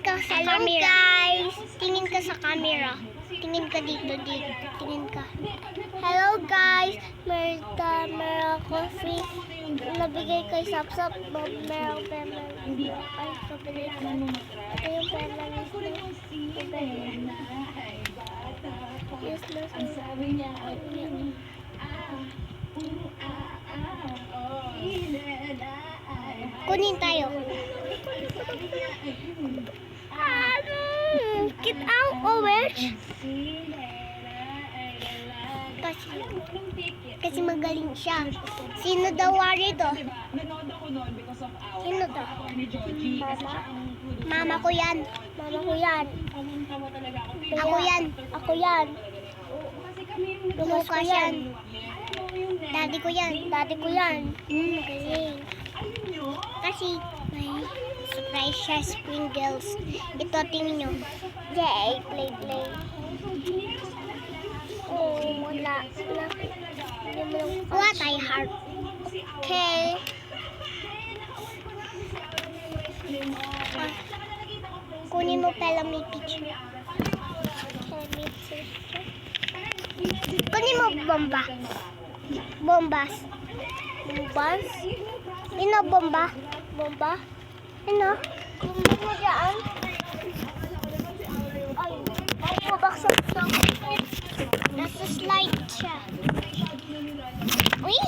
ka sa camera. Guys, tingin ka sa camera. Tingin ka dito. Tingin ka. Hello guys, meron coffee. Nabigay kay Sapsap. Meron pera. Ay, kabili ka. Ito yung pera niya. Yes, ang sabi niya. Kunin tayo. Get out, Orange. Kasi magaling siya. Sino daw wari to? Sino to? Mama ko yan. Mama ko yan. Ako yan. Lumukha yan. Daddy ko yan. Magaling. Kasi may surprise siya, Sprinkles. Ito, tingin nyo. Yay, play. Oh, wala. Wala tayo heart. Okay. Kunin mo pala may picture. Kunin mo bombas. Ino bomba? Ino? Bomba mo dyan? Ay, mabaksak ito. Nasa slide siya. Uy!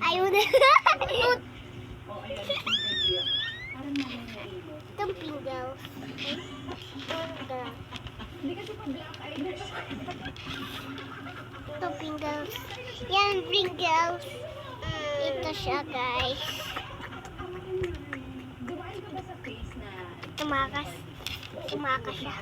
Ayaw na. Itong Pringles. Itong Pringles. Yan, Pringles. Ito siya, guys. Tumakas siya.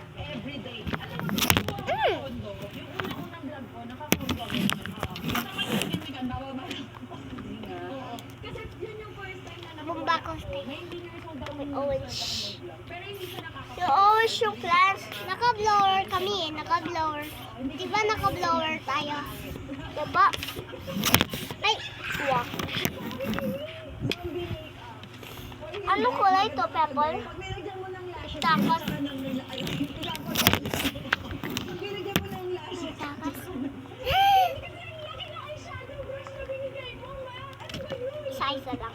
Bomba ko may orange. Yung orange yung class. Naka-blower kami naka-blower. Diba naka-blower tayo? Diba? Ay! Wow. Anong kulay ito, Pepper? Takas. Isa lang.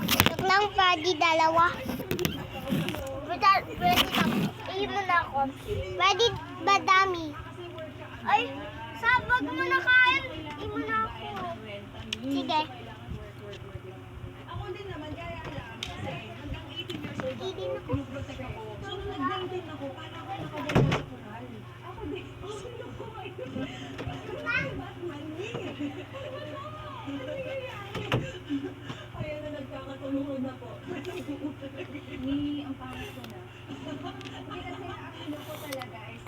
Ito lang pa, di dalawa. Iyon mo na ako. Ready ba dami? Ay, sabag mo na kain. Iyon mo na ako. Sige. Ako din naman, kaya lang. Kasi hanggang 18 years old ako, protect ako. So, nung nag-19 ako, paano ako nakadala sa kural? Ako din. Sino ko kayo? Batman, ayan na, nagkakatulungan na po. Ni, ang pangit ko na. Hindi kasi ang ko talaga is...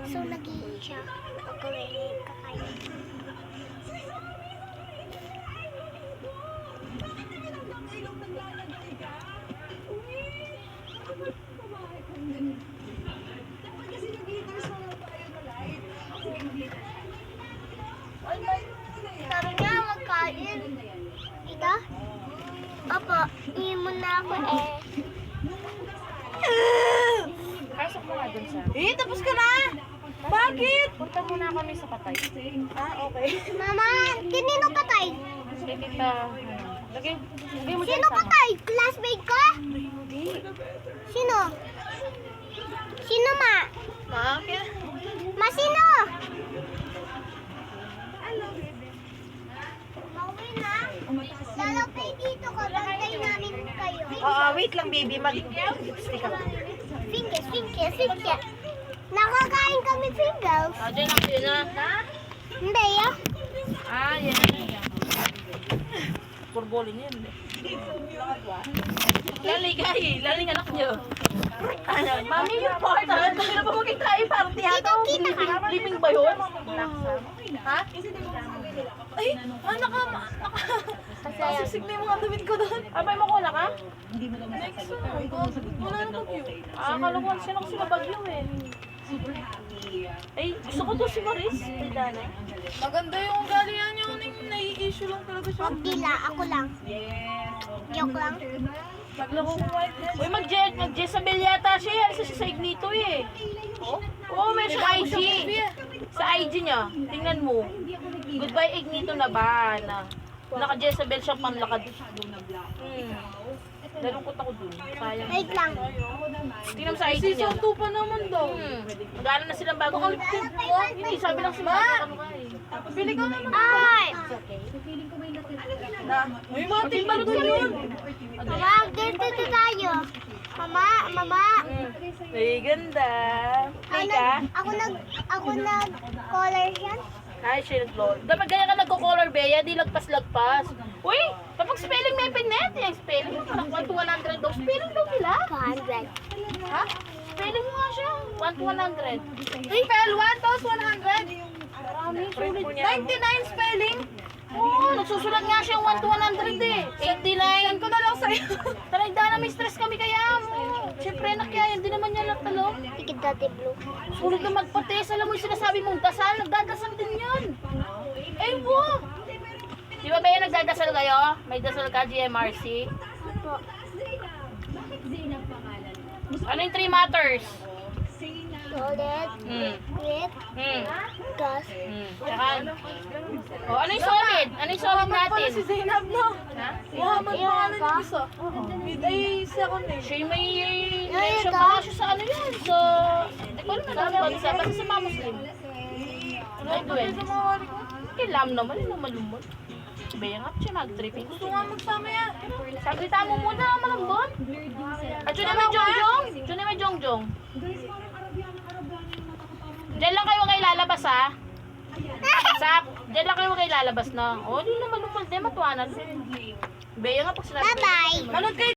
So, nag-iit siya. Pagkawin, kakain. Bakit naman hanggang ilong naglalagay ka? Uy! Kumahay kong ganun. Dapat kasi nag-eaters na lang tayo na light. Ako nag-eaters. Sabi niya, magkain. Ika? Opo, iyon mo na ako Pasok mo nga dun sa... Tapos ka na! Bakit? Punta muna kami sa patay. Okay. Mama, kinino patay? Sige, tita. Lagay mo dyan Sino sa... patay? Classmate ko? Sino? Sino, Ma? Ma, sino? Mauwi na? Dalaw kayo dito ka. Bantay namin kayo. Wait lang baby, mag-stick ako. Fingers. Nakakain kami fingers. Diyan ako yun na. Hindi, ah. Yan. Purbolin yan. Laling anak nyo. Mami, yung portal, kung na ba magkikain party Dito kita ka. Living ba yun? Ha? Ay, naka... Kasi Masisig na yung mga damit ko doon. Abay mo cola ka? Next wala na bagyo. Akala ko sino ko sila bagyo eh. Ay, gusto ko to si Maris. Ay, Dana. Maganda yung galian niya. Nai-issue lang talaga siya. Huwag dila, ako lang. Joke lang. Naglaro ko white head. Uy, mag-Jezabel yata siya. Alisa siya sa Ignito eh. Oo, may siya IG. Sa IG niya. Tingnan mo. Goodbye Ignito na ba? Naka-Jezabel siya panlakad. Nalungkot ako dun. Sayang. Wait lang. Tingnan mo sa IG niya. Season 2 pa naman daw. Mag-ano na silang bagong lipstick. Hindi, sabi lang si Mama. Ano ka eh. Bili ka naman. Ay! Uy, Mati, balot ka yun. Mama, dito tayo. Mama. Ay, ganda. Play ka? Ako nag-color yan. Ay, shield lord. Dapat ganyan ka nagko-color, Bea. Di lagpas-lagpas. Uy, kapag spelling may pinet, yung spelling mo parang 1 to 100 daw. Spelling daw nila. 200. Ha? Spelling mo nga siya. 1 to 100. Uy, spell 1 tapos 100. Marami, sulit. 99 spelling. Oo, nagsusulat nga siya 1 to 100 eh. 89. Ko na lang sa'yo. Talaga na may stress kami kaya mo. Siyempre, nakya, hindi naman niya talo. Tikid dati blue. Sulit na magpates. Alam mo yung sinasabi mong dasal, nagdadasal din yun. Eh, wow. Di ba Bea nagdadasal kayo? May dasal ka, GMRC? Ano yung 3 matters? Solid. Wheat. Gas. Tsaka, oh, ano yung solid? Ano yung solid Pala natin? si Zainab na. Ha? Muhammad pangalan yung isa. Ay, second name. Siya yung may election pa nga siya sa ano yun. So, hindi ko alam na bansa. Basta sa mga Muslim. Ay, Ay, sa mga wali ko. Kilam naman, ano malumot. Baya nga siya mag-tripping. Gusto nga magsama yan. Sagrita mo muna, malambot. At yun naman Jongjong. Yun naman Jongjong. Diyan lang kayo kayo lalabas ha. Sak, diyan lang kayo kayo lalabas na. O, di naman lumulde, matuwanan. Baya nga pag sinabi. Bye-bye. Manood kayo